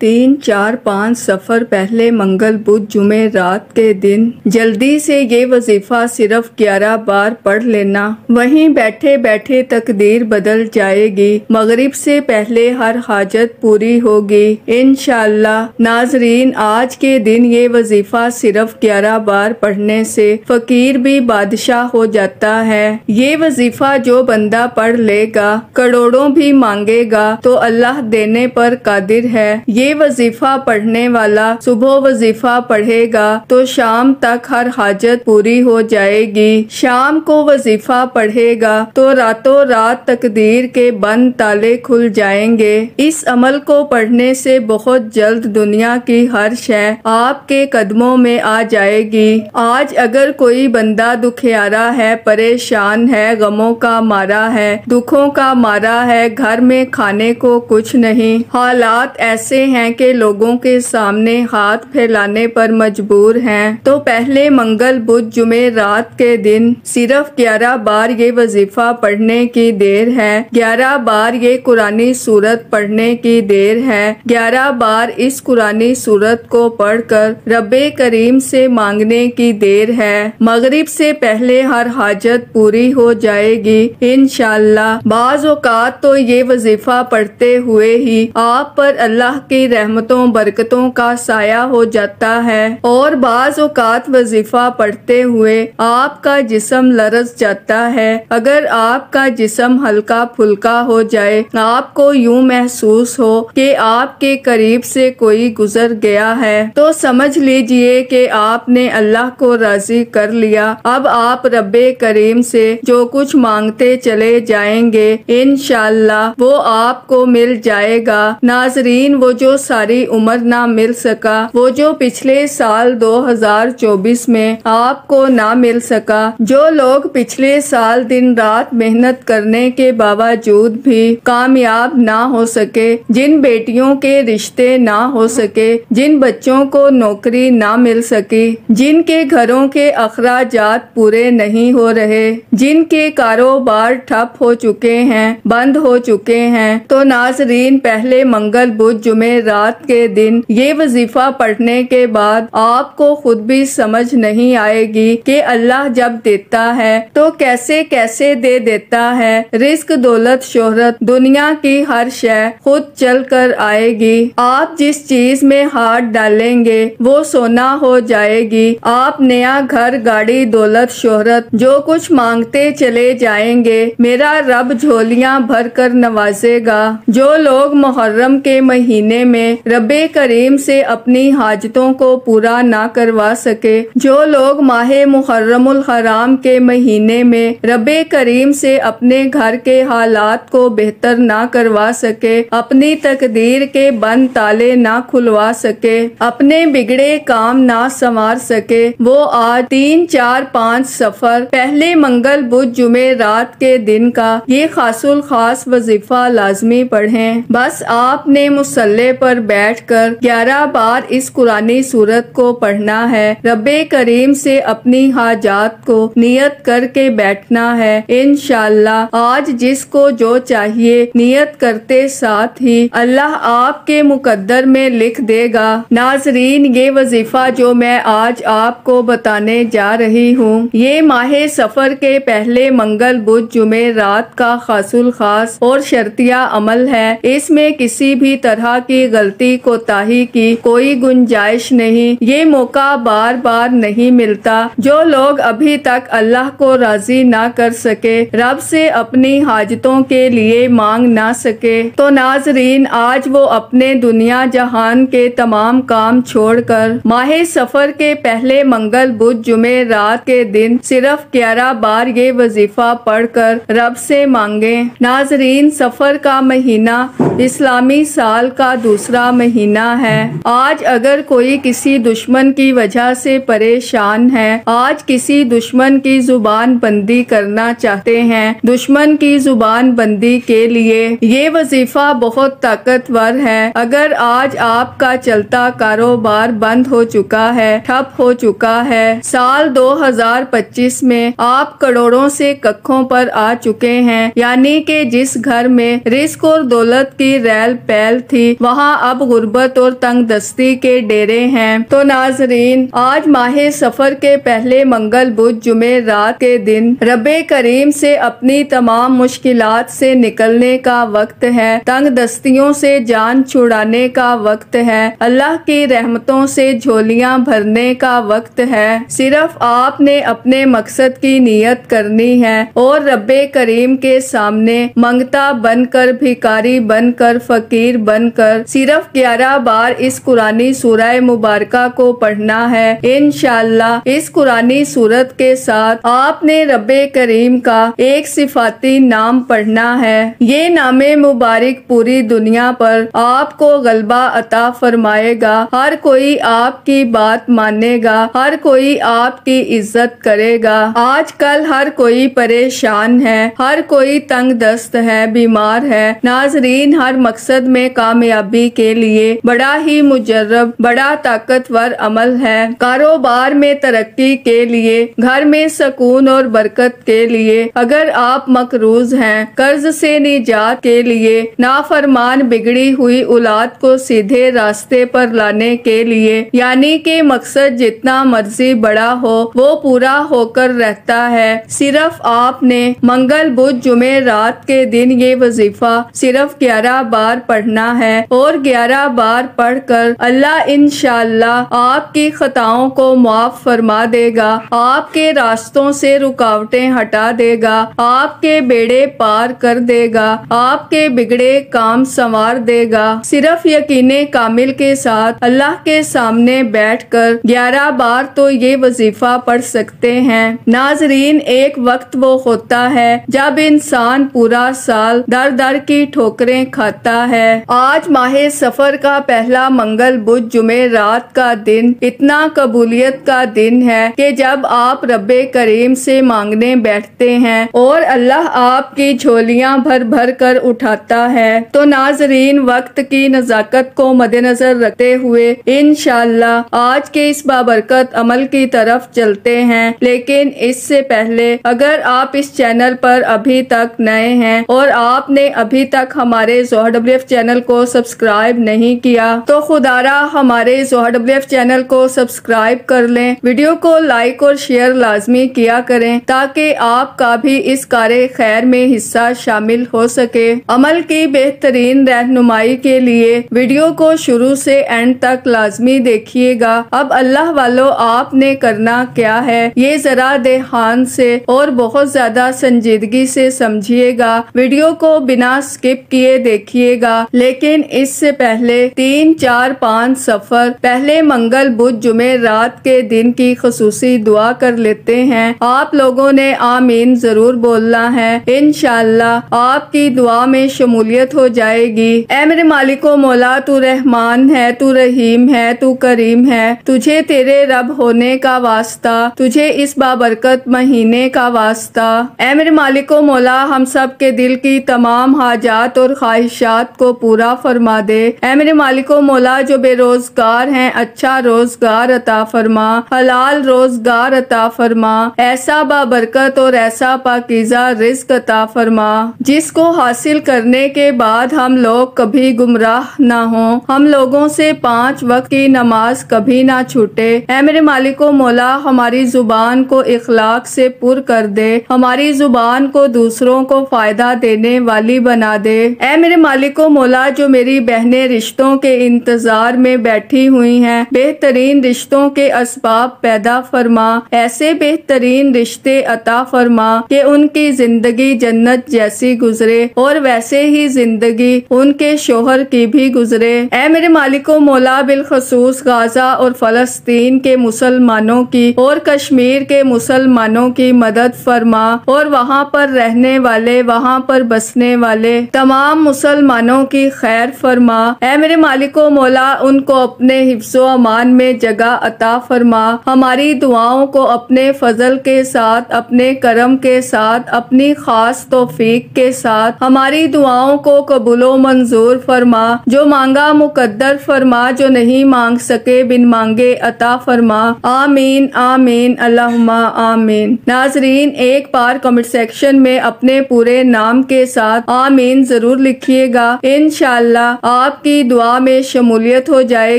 3, 4, 5 سفر پہلے منگل بدھ جمعے رات کے دن جلدی سے یہ وظیفہ صرف 11 بار پڑھ لینا، وہیں بیٹھے بیٹھے تقدیر بدل جائے گی، مغرب سے پہلے ہر حاجت پوری ہوگی انشاءاللہ۔ ناظرین، آج کے دن یہ وظیفہ صرف 11 بار پڑھنے سے فقیر بھی بادشاہ ہو جاتا ہے۔ یہ وظیفہ جو بندہ پڑھ لے گا کروڑوں بھی مانگے گا تو اللہ دینے پر قادر ہے۔ یہ وظیفہ پڑھنے والا صبح وظیفہ پڑھے گا تو شام تک ہر حاجت پوری ہو جائے گی، شام کو وظیفہ پڑھے گا تو راتوں رات تقدیر کے بند تالے کھل جائیں گے۔ اس عمل کو پڑھنے سے بہت جلد دنیا کی ہر شے آپ کے قدموں میں آ جائے گی۔ آج اگر کوئی بندہ دکھیارا ہے، پریشان ہے، غموں کا مارا ہے، دکھوں کا مارا ہے، گھر میں کھانے کو کچھ نہیں، حالات ایسے ہیں کہ لوگوں کے سامنے ہاتھ پھیلانے پر مجبور ہیں، تو پہلے منگل بدھ جمعے رات کے دن صرف 11 بار یہ وظیفہ پڑھنے کی دیر ہے، 11 بار یہ قرآنی سورت پڑھنے کی دیر ہے، 11 بار اس قرآنی سورت کو پڑھ کر رب کریم سے مانگنے کی دیر ہے، مغرب سے پہلے ہر حاجت پوری ہو جائے گی انشاءاللہ۔ بعض اوقات تو یہ وظیفہ پڑھتے ہوئے ہی آپ پر اللہ کی رحمتوں برکتوں کا سایہ ہو جاتا ہے، اور بعض اوقات وظیفہ پڑھتے ہوئے آپ کا جسم لرز جاتا ہے۔ اگر آپ کا جسم ہلکا پھلکا ہو جائے، آپ کو یوں محسوس ہو کہ آپ کے قریب سے کوئی گزر گیا ہے، تو سمجھ لیجئے کہ آپ نے اللہ کو راضی کر لیا۔ اب آپ رب کریم سے جو کچھ مانگتے چلے جائیں گے انشاءاللہ وہ آپ کو مل جائے گا۔ ناظرین، وہ جو ساری عمر نہ مل سکا، وہ جو پچھلے سال 2024 میں آپ کو نہ مل سکا، جو لوگ پچھلے سال دن رات محنت کرنے کے باوجود بھی کامیاب نہ ہو سکے، جن بیٹیوں کے رشتے نہ ہو سکے، جن بچوں کو نوکری نہ مل سکی، جن کے گھروں کے اخراجات پورے نہیں ہو رہے، جن کے کاروبار ٹھپ ہو چکے ہیں، بند ہو چکے ہیں، تو ناظرین پہلے منگل بدھ جمعے رات کے دن یہ وظیفہ پڑھنے کے بعد آپ کو خود بھی سمجھ نہیں آئے گی کہ اللہ جب دیتا ہے تو کیسے کیسے دے دیتا ہے۔ رزق، دولت، شہرت، دنیا کی ہر شے خود چل کر آئے گی۔ آپ جس چیز میں ہاتھ ڈالیں گے وہ سونا ہو جائے گی۔ آپ نیا گھر، گاڑی، دولت، شہرت جو کچھ مانگتے چلے جائیں گے، میرا رب جھولیاں بھر کر نوازے گا۔ جو لوگ محرم کے مہینے میں رب کریم سے اپنی حاجتوں کو پورا نہ کروا سکے، جو لوگ ماہ محرم الحرام کے مہینے میں رب کریم سے اپنے گھر کے حالات کو بہتر نہ کروا سکے، اپنی تقدیر کے بند تالے نہ کھلوا سکے، اپنے بگڑے کام نہ سنوار سکے، وہ آج 3، 4، 5 سفر پہلے منگل بدھ جمعے رات کے دن کا یہ خاص الخاص وظیفہ لازمی پڑھیں۔ بس آپ نے مصلی پر بیٹھ کر 11 بار اس قرآنی سورت کو پڑھنا ہے، رب کریم سے اپنی حاجات کو نیت کر کے بیٹھنا ہے انشاءاللہ۔ آج جس کو جو چاہیے نیت کرتے ساتھ ہی اللہ آپ کے مقدر میں لکھ دے گا۔ ناظرین، یہ وظیفہ جو میں آج آپ کو بتانے جا رہی ہوں، یہ ماہ سفر کے پہلے منگل بدھ جمعے رات کا خاص الخاص اور شرطیہ عمل ہے۔ اس میں کسی بھی طرح کی غلطی کوتاہی کی کوئی گنجائش نہیں۔ یہ موقع بار بار نہیں ملتا۔ جو لوگ ابھی تک اللہ کو راضی نہ کر سکے، رب سے اپنی حاجتوں کے لیے مانگ نہ سکے، تو ناظرین آج وہ اپنے دنیا جہان کے تمام کام چھوڑ کر ماہ سفر کے پہلے منگل بدھ جمعے رات کے دن صرف 11 بار یہ وظیفہ پڑھ کر رب سے مانگیں۔ ناظرین، سفر کا مہینہ اسلامی سال کا دوسرا مہینہ ہے۔ آج اگر کوئی کسی دشمن کی وجہ سے پریشان ہے، آج کسی دشمن کی زبان بندی کرنا چاہتے ہیں، دشمن کی زبان بندی کے لیے یہ وظیفہ بہت طاقتور ہے۔ اگر آج آپ کا چلتا کاروبار بند ہو چکا ہے، ٹھپ ہو چکا ہے، سال 2025 میں آپ کروڑوں سے ککھوں پر آ چکے ہیں، یعنی کہ جس گھر میں رزق اور دولت کی ریل پیل تھی وہاں جہاں اب غربت اور تنگ دستی کے ڈیرے ہیں۔ تو ناظرین، آج ماہ سفر کے پہلے منگل بدھ جمعے رات کے دن رب کریم سے اپنی تمام مشکلات سے نکلنے کا وقت ہے، تنگ دستیوں سے جان چھڑانے کا وقت ہے، اللہ کی رحمتوں سے جھولیاں بھرنے کا وقت ہے۔ صرف آپ نے اپنے مقصد کی نیت کرنی ہے اور رب کریم کے سامنے منگتا بن کر، بھکاری بن کر، فقیر بن کر صرف 11 بار اس قرآنی سورہ مبارکہ کو پڑھنا ہے۔ انشاءاللہ اس قرآنی سورت کے ساتھ آپ نے رب کریم کا ایک صفاتی نام پڑھنا ہے۔ یہ نام مبارک پوری دنیا پر آپ کو غلبہ عطا فرمائے گا، ہر کوئی آپ کی بات مانے گا، ہر کوئی آپ کی عزت کرے گا۔ آج کل ہر کوئی پریشان ہے، ہر کوئی تنگ دست ہے، بیمار ہے۔ ناظرین، ہر مقصد میں کامیابی کے لیے بڑا ہی مجرب، بڑا طاقتور عمل ہے۔ کاروبار میں ترقی کے لیے، گھر میں سکون اور برکت کے لیے، اگر آپ مقروض ہیں، قرض سے نجات کے لیے، نافرمان بگڑی ہوئی اولاد کو سیدھے راستے پر لانے کے لیے، یعنی کہ مقصد جتنا مرضی بڑا ہو وہ پورا ہو کر رہتا ہے۔ صرف آپ نے منگل بدھ جمعے رات کے دن یہ وظیفہ صرف 11 بار پڑھنا ہے اور 11 بار پڑھ کر اللہ انشاءاللہ آپ کی خطاؤں کو معاف فرما دے گا، آپ کے راستوں سے رکاوٹیں ہٹا دے گا، آپ کے بیڑے پار کر دے گا، آپ کے بگڑے کام سنوار دے گا۔ صرف یقین کامل کے ساتھ اللہ کے سامنے بیٹھ کر 11 بار تو یہ وظیفہ پڑھ سکتے ہیں۔ ناظرین، ایک وقت وہ ہوتا ہے جب انسان پورا سال در در کی ٹھوکریں کھاتا ہے۔ آج ماہ سفر کا پہلا منگل بدھ جمعے رات کا دن اتنا قبولیت کا دن ہے کہ جب آپ رب کریم سے مانگنے بیٹھتے ہیں اور اللہ آپ کی جھولیاں بھر بھر کر اٹھاتا ہے، تو ناظرین وقت کی نزاکت کو مد نظر رکھتے ہوئے انشاءاللہ آج کے اس بابرکت عمل کی طرف چلتے ہیں۔ لیکن اس سے پہلے اگر آپ اس چینل پر ابھی تک نئے ہیں اور آپ نے ابھی تک ہمارے ZOHRWF چینل کو سبسکرائب نہیں کیا تو خدارا ہمارے ZOHRWF چینل کو سبسکرائب کر لیں، ویڈیو کو لائک اور شیئر لازمی کیا کریں تاکہ آپ کا بھی اس کار خیر میں حصہ شامل ہو سکے۔ عمل کی بہترین رہنمائی کے لیے ویڈیو کو شروع سے اینڈ تک لازمی دیکھیے گا۔ اب اللہ والو، آپ نے کرنا کیا ہے یہ ذرا دھیان سے اور بہت زیادہ سنجیدگی سے سمجھیے گا، ویڈیو کو بنا سکپ کیے دیکھیے گا۔ لیکن اس سے پہلے 3، 4، 5 سفر پہلے منگل بدھ جمعے رات کے دن کی خصوصی دعا کر لیتے ہیں۔ آپ لوگوں نے آمین ضرور بولنا ہے، انشاءاللہ آپ کی دعا میں شمولیت ہو جائے گی۔ اے میرے مالک و مولا، تو رحمان ہے، تو رحیم ہے، تو کریم ہے، تجھے تیرے رب ہونے کا واسطہ، تجھے اس بابرکت مہینے کا واسطہ۔ اے میرے مالک و مولا، ہم سب کے دل کی تمام حاجات اور خواہشات کو پورا فرما دے۔ اے میرے مالک و مولا، جو بے روزگار ہیں اچھا روزگار عطا فرما، حلال روزگار عطا فرما، ایسا بابرکت اور ایسا پاکیزہ رزق عطا فرما جس کو حاصل کرنے کے بعد ہم لوگ کبھی گمراہ نہ ہوں، ہم لوگوں سے 5 وقت کی نماز کبھی نہ چھوٹے۔ اے میرے مالک و مولا، ہماری زبان کو اخلاق سے پر کر دے، ہماری زبان کو دوسروں کو فائدہ دینے والی بنا دے۔ اے میرے مالک و مولا، جو میری بہنیں رشتوں کے انتظار میں بیٹھی ہوئی ہیں، بہترین رشتوں کے اسباب پیدا فرما، ایسے بہترین رشتے عطا فرما کہ ان کی زندگی جنت جیسی گزرے اور ویسے ہی زندگی ان کے شوہر کی بھی گزرے۔ اے میرے مالک و مولا، بالخصوص غزہ اور فلسطین کے مسلمانوں کی اور کشمیر کے مسلمانوں کی مدد فرما اور وہاں پر رہنے والے، وہاں پر بسنے والے تمام مسلمانوں کی خیر فرما۔ اے میرے مالک و مولا، ان کو اپنے حفظ و امان میں جگہ عطا فرما، ہماری دعاؤں کو اپنے فضل کے ساتھ، اپنے کرم کے ساتھ، اپنی خاص توفیق کے ساتھ ہماری دعاؤں کو قبول و منظور فرما، جو مانگا مقدر فرما، جو نہیں مانگ سکے بن مانگے عطا فرما۔ آمین آمین اللہم آمین۔ ناظرین، ایک بار کمنٹ سیکشن میں اپنے پورے نام کے ساتھ آمین ضرور لکھیے گا، انشاءاللہ آپ کی دعا میں شمولیت ہو جائے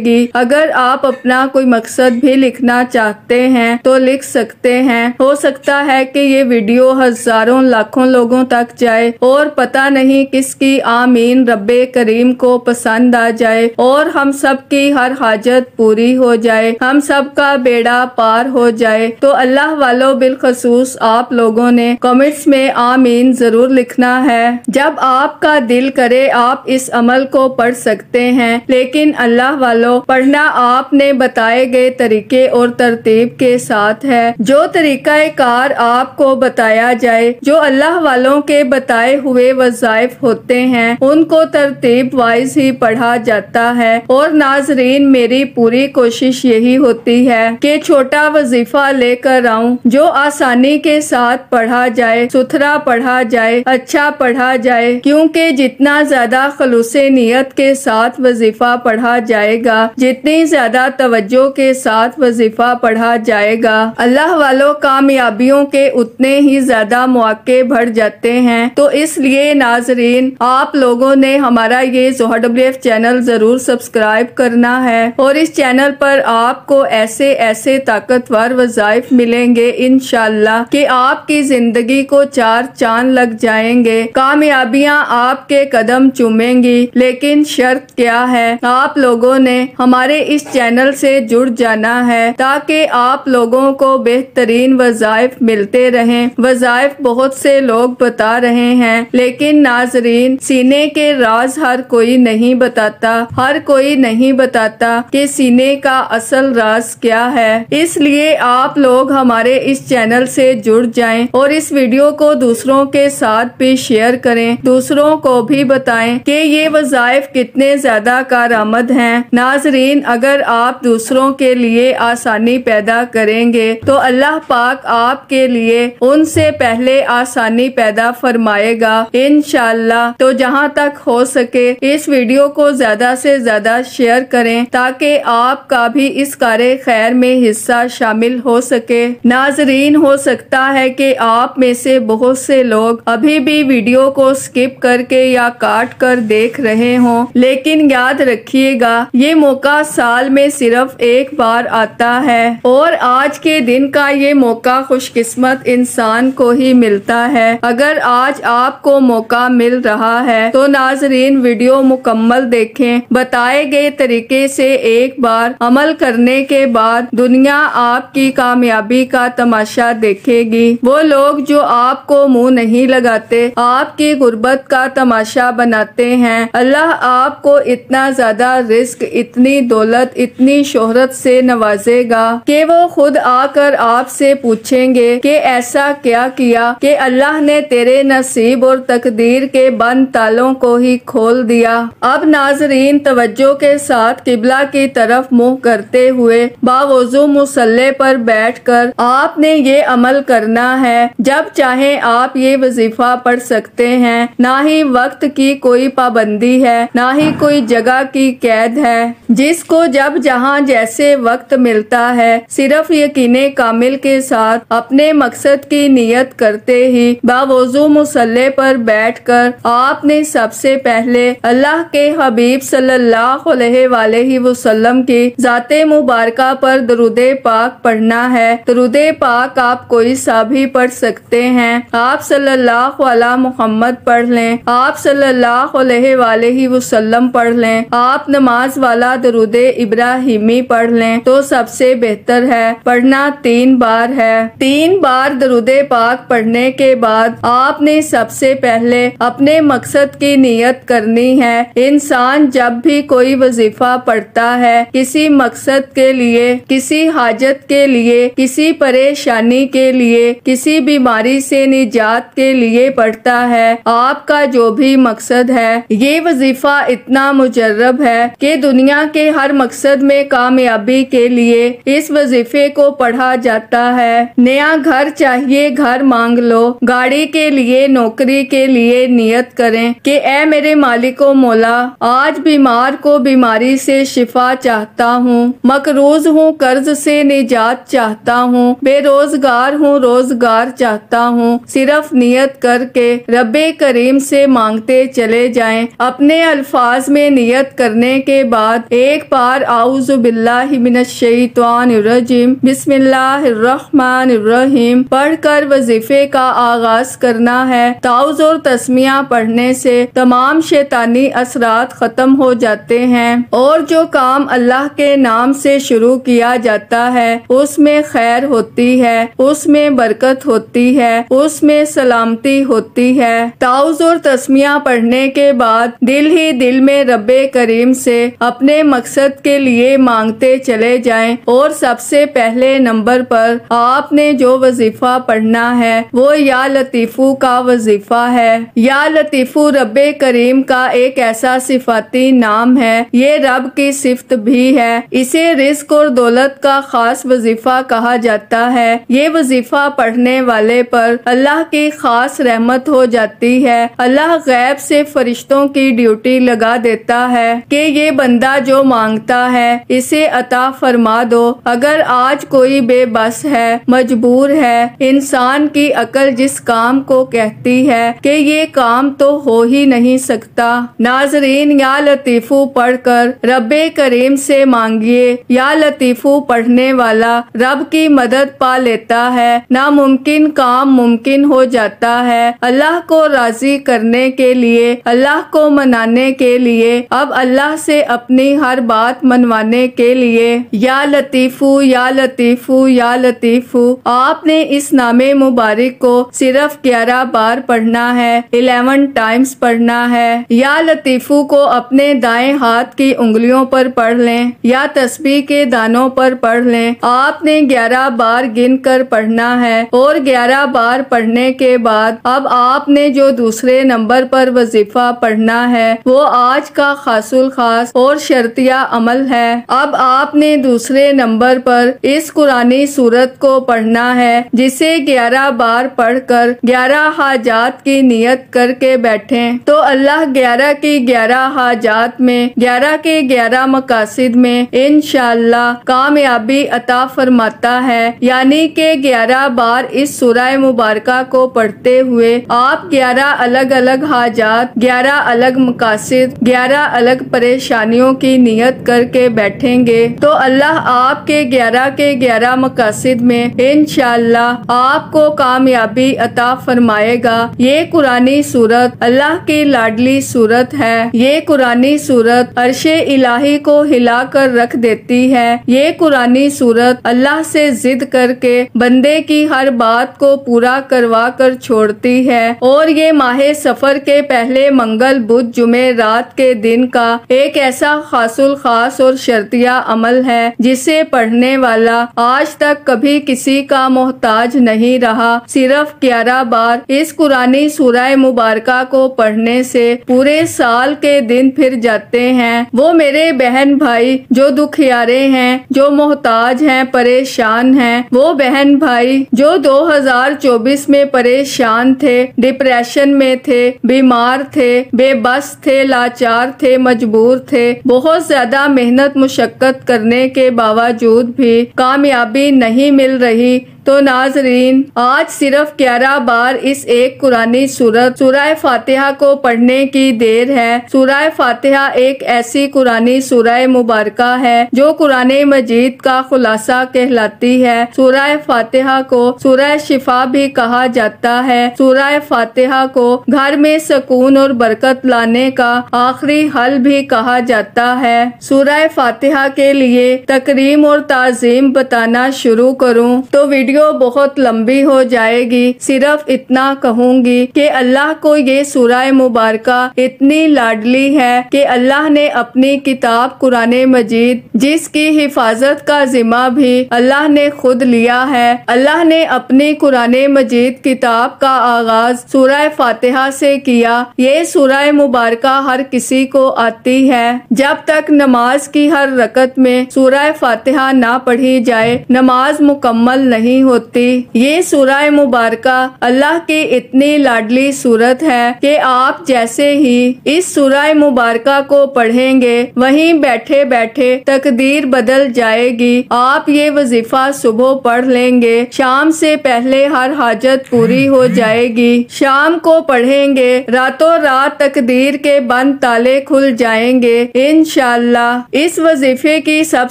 گی۔ اگر آپ اپنا کوئی مقصد بھی لکھنا چاہتے ہیں تو لکھ سکتے ہیں۔ ہو سکتا ہے کہ یہ ویڈیو ہزاروں لاکھوں لوگوں تک جائے اور پتہ نہیں کس کی آمین رب کریم کو پسند آ جائے اور ہم سب کی ہر حاجت پوری ہو جائے، ہم سب کا بیڑا پار ہو جائے۔ تو اللہ والوں بالخصوص آپ لوگوں نے کمنٹس میں آمین ضرور لکھنا ہے۔ جب آپ کا دل کرے آپ اس عمل کو پڑھ سکتے ہیں، لیکن اللہ والوں پڑھنا آپ نے بتائے گئے طریقے اور ترتیب کے ساتھ ہے۔ جو طریقہ کار آپ کو بتایا جائے، جو اللہ والوں کے بتائے ہوئے وظائف ہوتے ہیں، ان کو ترتیب وائز ہی پڑھا جاتا ہے۔ اور ناظرین، میری پوری کوشش یہی ہوتی ہے کہ چھوٹا وظیفہ لے کر آؤں جو آسانی کے ساتھ پڑھا جائے، ستھرا پڑھا جائے، اچھا پڑھا جائے، کیونکہ جتنا زیادہ خلوص نیت کے ساتھ وظیفہ پڑھا جائے گا، جتنی زیادہ توجہ کے ساتھ وظیفہ پڑھا جائے گا، اللہ والوں کامیابیوں کے اتنے ہی زیادہ مواقع بڑھ جاتے ہیں۔ تو اس لیے ناظرین، آپ لوگوں نے ہمارا یہ ZoHerWF چینل ضرور سبسکرائب کرنا ہے، اور اس چینل پر آپ کو ایسے ایسے طاقتور وظائف ملیں گے انشاءاللہ کہ آپ کی زندگی کو چار چاند لگ جائیں گے، کامیابیاں آپ کے قدم چومیں گی۔ لیکن شرط کیا ہے؟ آپ لوگوں نے ہمارے اس چینل سے جڑ جانا ہے تاکہ آپ لوگوں کو بہترین وظائف ملتے رہیں۔ وظائف بہت سے لوگ بتا رہے ہیں، لیکن ناظرین، سینے کے راز ہر کوئی نہیں بتاتا، ہر کوئی نہیں بتاتا کہ سینے کا اصل راز کیا ہے۔ اس لیے آپ لوگ ہمارے اس چینل سے جڑ جائیں اور اس ویڈیو کو دوسروں کے ساتھ بھی شیئر کریں، دوسروں کو بھی بتائیں کہ یہ وظائف کتنے زیادہ کارآمد ہیں۔ ناظرین، اگر آپ دوسروں کے لیے آسانی پیدا کریں گے تو اللہ پاک آپ کے لیے ان سے پہلے آسانی پیدا فرمائے گا انشاءاللہ۔ تو جہاں تک ہو سکے اس ویڈیو کو زیادہ سے زیادہ شیئر کریں تاکہ آپ کا بھی اس کار خیر میں حصہ شامل ہو سکے۔ ناظرین، ہو سکتا ہے کہ آپ میں سے بہت سے لوگ ابھی بھی ویڈیو کو سکپ کر کے یا کاٹ کر دیکھ رہے ہوں، لیکن یاد رکھیے گا یہ موقع سال میں صرف ایک بار آتا ہے، اور آج کے دن کا یہ موقع خوش قسمت انسان کو ہی ملتا ہے۔ اگر آج آپ کو موقع مل رہا ہے تو ناظرین، ویڈیو مکمل دیکھیں۔ بتائے گئے طریقے سے ایک بار عمل کرنے کے بعد دنیا آپ کی کامیابی کا تماشا دیکھے گی۔ وہ لوگ جو آپ کو منہ نہیں لگاتے، آپ کی غربت کا تماشا بناتے ہیں، اللہ آپ کو اتنا زیادہ رزق، اتنی دولت، اتنی شہرت سے نوازے گا کہ وہ خود آ کر آپ سے پوچھیں گے کہ ایسا کیا کیا کہ اللہ نے تیرے نصیب اور تقدیر کے بند تالوں کو ہی کھول دیا۔ اب ناظرین، توجہ کے ساتھ قبلہ کی طرف منہ کرتے ہوئے باوضو مصلی پر بیٹھ کر آپ نے یہ عمل کرنا ہے۔ جب چاہیں آپ یہ وظیفہ پڑھ سکتے ہیں، نہ ہی وقت کی کوئی پابندی ہے، نہ ہی کوئی جگہ کی قید ہے۔ جس کو جب جہاں جیسے وقت ملتا ہے، صرف یقین کامل کے ساتھ اپنے مقصد کی نیت کرتے ہی باوضو مصلی پر بیٹھ کر آپ نے سب سے پہلے اللہ کے حبیب صلی اللہ علیہ وآلہ وسلم کی ذات مبارکہ پر درود پاک پڑھنا ہے۔ درود پاک آپ کوئی سا بھی پڑھ سکتے ہیں۔ آپ صلی اللہ علیہ محمد پڑھ لیں، آپ صلی اللہ علیہ وآلہ وسلم پڑھ لیں، آپ نماز والا درود ابراہیمی پڑھ لیں تو سب سے بہتر ہے۔ پڑھنا 3 بار ہے۔ 3 بار درود پاک پڑھنے کے بعد آپ نے سب سے پہلے اپنے مقصد کی نیت کرنی ہے۔ انسان جب بھی کوئی وظیفہ پڑھتا ہے، کسی مقصد کے لیے، کسی حاجت کے لیے، کسی پریشانی کے لیے، کسی بیماری سے نجات کے لیے پڑھتا ہے، آپ کا جو بھی مقصد ہے، یہ وظیفہ اتنا مجرب ہے کہ دنیا کے ہر مقصد میں کامیابی کے لیے اس وظیفے کو پڑھا جاتا ہے۔ نیا گھر چاہیے، گھر مانگ لو، گاڑی کے لیے، نوکری کے لیے نیت کریں کہ اے میرے مالک و مولا، آج بیمار کو بیماری سے شفا چاہتا ہوں، مقروض ہوں قرض سے نجات چاہتا ہوں، بے روزگار ہوں روزگار چاہتا ہوں۔ صرف نیت کر کے رب کریم سے مانگتے چلے جائیں۔ اپنے الفاظ میں نیت کرنے کے بعد ایک بار اعوذ باللہ من الشیطان الرجیم بسم اللہ الرحمن الرحیم پڑھ کر وظیفے کا آغاز کرنا ہے۔ تعوذ اور تسمیہ پڑھنے سے تمام شیطانی اثرات ختم ہو جاتے ہیں اور جو کام اللہ کے نام سے شروع کیا جاتا ہے اس میں خیر ہوتی ہے، اس میں برکت ہوتی ہے، اس میں سلامتی ہوتی ہے۔ تعوذ اور تسمیہ پڑھنے کے بعد دل ہی دل میں رب کریم سے اپنے مقصد کے لیے مانگتے چلے جائیں اور سب سے پہلے نمبر پر آپ نے جو وظیفہ پڑھنا ہے وہ یا لطیفو کا وظیفہ ہے۔ یا لطیفو رب کریم کا ایک ایسا صفاتی نام ہے، یہ رب کی صفت بھی ہے۔ اسے رزق اور دولت کا خاص وظیفہ کہا جاتا ہے۔ یہ وظیفہ پڑھنے والے پر اللہ کی خاص رحمت ہو جاتی ہے۔ اللہ غیب سے فرشتوں کی ڈیوٹی لگا دیتا ہے کہ یہ بندہ جو مانگتا ہے اسے عطا فرما دو۔ اگر آج کوئی بے بس ہے، مجبور ہے، انسان کی عقل جس کام کو کہتی ہے کہ یہ کام تو ہو ہی نہیں سکتا۔ ناظرین، یا لطیفو پڑھ کر رب کریم سے مانگیے۔ یا لطیفو پڑھنے والا رب کی مدد پا لیتا ہے، ناممکن کام ممکن ہو جاتا ہے۔ اللہ کو راضی کرنے کے لیے، اللہ کو منانے کے لیے، اب اللہ سے اپنی ہر بات منوانے کے لیے یا لطیفو یا لطیفو یا لطیفو آپ نے اس نام مبارک کو صرف 11 بار پڑھنا ہے، 11 ٹائمز پڑھنا ہے۔ یا لطیفو کو اپنے دائیں ہاتھ کی انگلیوں پر پڑھ لیں یا تسبیح کے دانوں پر پڑھ لیں۔ آپ نے 11 بار گن کر پڑھنا ہے اور 11 بار پڑھنے کے بعد اب آپ نے جو دوسرے نمبر پر وظیفہ پڑھنا ہے وہ آج کا خاص الخاص اور شرطیہ عمل ہے۔ اب آپ نے دوسرے نمبر پر اس قرآنی سورت کو پڑھنا ہے جسے 11 بار پڑھ کر 11 حاجات کی نیت کر کے بیٹھیں تو اللہ 11 کی 11 حاجات میں 11 کے 11 مقاصد میں انشاءاللہ کامیابی عطا فرماتا ہے۔ یعنی کہ 11 بار اس سورہ مبارکہ کو پڑھتے ہوئے آپ 11 الگ الگ حاجات، 11 الگ مقاصد، 11 الگ پریشانیوں کی نیت کر کے بیٹھیں گے تو اللہ آپ کے 11 کے 11 مقاصد میں انشاءاللہ آپ کو کامیابی عطا فرمائے گا۔ یہ قرآنی سورت اللہ کی لاڈلی سورت ہے۔ یہ قرآنی سورت عرش الہی کو ہلا کر رکھ دیتی ہے۔ یہ قرآنی سورت اللہ سے ضد کر کے بندے کی ہر بات کو پورا کروا کر چھوڑتی ہے اور یہ ماہ سفر کے پہلے منگل بدھ جمعے رات کے دن کا ایک ایسا خاص الخاص اور شرطیہ عمل ہے جسے پڑھنے والا آج تک کبھی کسی کا محتاج نہیں رہا۔ صرف 11 بار اس قرآنی سورہ مبارکہ کو پڑھنے سے پورے سال کے دن پھر جاتے ہیں۔ وہ میرے بہن بھائی جو دکھیارے ہیں، جو محتاج ہیں، پریشان ہیں، وہ بہن بھائی جو 2024 میں پریشان تھے، ڈپریشن میں تھے، بیمار تھے، بے بس تھے، لاچار تھے، مجبور تھے، بہت زیادہ محنت مشقت کرنے کے باوجود بھی کامیابی نہیں مل رہی، تو ناظرین آج صرف 11 بار اس ایک قرآنی سورت سورہ فاتحہ کو پڑھنے کی دیر ہے۔ سورہ فاتحہ ایک ایسی قرآنی سورہ مبارکہ ہے جو قرآن مجید کا خلاصہ کہلاتی ہے۔ سورہ فاتحہ کو سورہ شفا بھی کہا جاتا ہے۔ سورہ فاتحہ کو گھر میں سکون اور برکت لانے کا آخری حل بھی کہا جاتا ہے۔ سورہ فاتحہ کے لیے تکریم اور تعظیم بتانا شروع کروں تو ویڈیو بہت لمبی ہو جائے گی۔ صرف اتنا کہوں گی کہ اللہ کو یہ سورہ مبارکہ اتنی لاڈلی ہے کہ اللہ نے اپنی کتاب قرآن مجید جس کی حفاظت کا ذمہ بھی اللہ نے خود لیا ہے، اللہ نے اپنی قرآن مجید کتاب کا آغاز سورہ فاتحہ سے کیا۔ یہ سورہ مبارکہ ہر کسی کو آتی ہے۔ جب تک نماز کی ہر رکعت میں سورہ فاتحہ نہ پڑھی جائے نماز مکمل نہیں ہوتی۔ یہ سورہ مبارکہ اللہ کی اتنی لاڈلی سورت ہے کہ آپ جیسے ہی اس سورہ مبارکہ کو پڑھیں گے وہیں بیٹھے بیٹھے تقدیر بدل جائے گی۔ آپ یہ وظیفہ صبح پڑھ لیں گے، شام سے پہلے ہر حاجت پوری ہو جائے گی۔ شام کو پڑھیں گے، راتوں رات تقدیر کے بند تالے کھل جائیں گے انشاءاللہ۔ اس وظیفے کی سب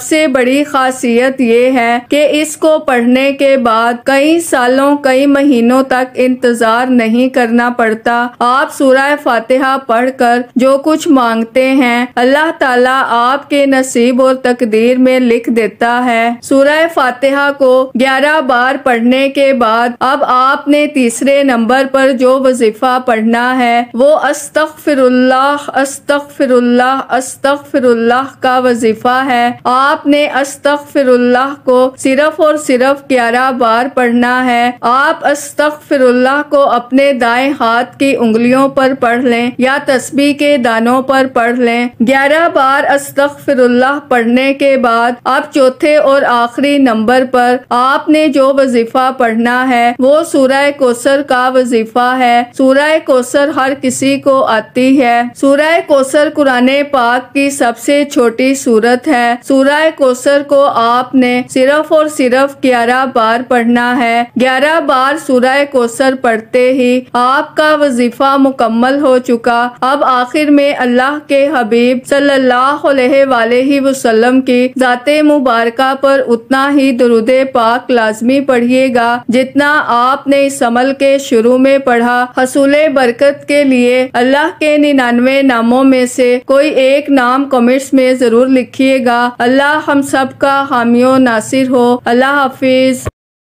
سے بڑی خاصیت یہ ہے کہ اس کو پڑھنے کے بعد کئی سالوں کئی مہینوں تک انتظار نہیں کرنا پڑتا۔ آپ سورہ فاتحہ پڑھ کر جو کچھ مانگتے ہیں اللہ تعالیٰ آپ کے نصیب اور تقدیر میں لکھ دیتا ہے۔ سورہ فاتحہ کو 11 بار پڑھنے کے بعد اب آپ نے تیسرے نمبر پر جو وظیفہ پڑھنا ہے وہ استغفر اللہ استغفر اللہ استغفر اللہ کا وظیفہ ہے۔ آپ نے استغفر اللہ کو صرف اور صرف 11 بار پڑھنا ہے۔ آپ استغفر اللہ کو اپنے دائیں ہاتھ کی انگلیوں پر پڑھ لیں یا تسبیح کے دانوں پر پڑھ لیں۔ 11 بار استغفر اللہ پڑھنے کے بعد اب چوتھے اور آخری نمبر پر آپ نے جو وظیفہ پڑھنا ہے وہ سورہ کوثر کا وظیفہ ہے۔ سورہ کوثر ہر کسی کو آتی ہے۔ سورہ کوثر قرآن پاک کی سب سے چھوٹی سورت ہے۔ سورہ کوثر کو آپ نے صرف اور صرف 11 بار پڑھنا ہے۔ 11 بار سورہ کوثر پڑھتے ہی آپ کا وظیفہ مکمل ہو چکا۔ اب آخر میں اللہ کے حبیب صلی اللہ علیہ وآلہ وسلم کی ذات مبارکہ پر اتنا ہی درود پاک لازمی پڑھیے گا جتنا آپ نے اس عمل کے شروع میں پڑھا۔ حصول برکت کے لیے اللہ کے 99 ناموں میں سے کوئی ایک نام کمنٹس میں ضرور لکھیے گا۔ اللہ ہم سب کا حامی و ناصر ہو۔ اللہ حافظ۔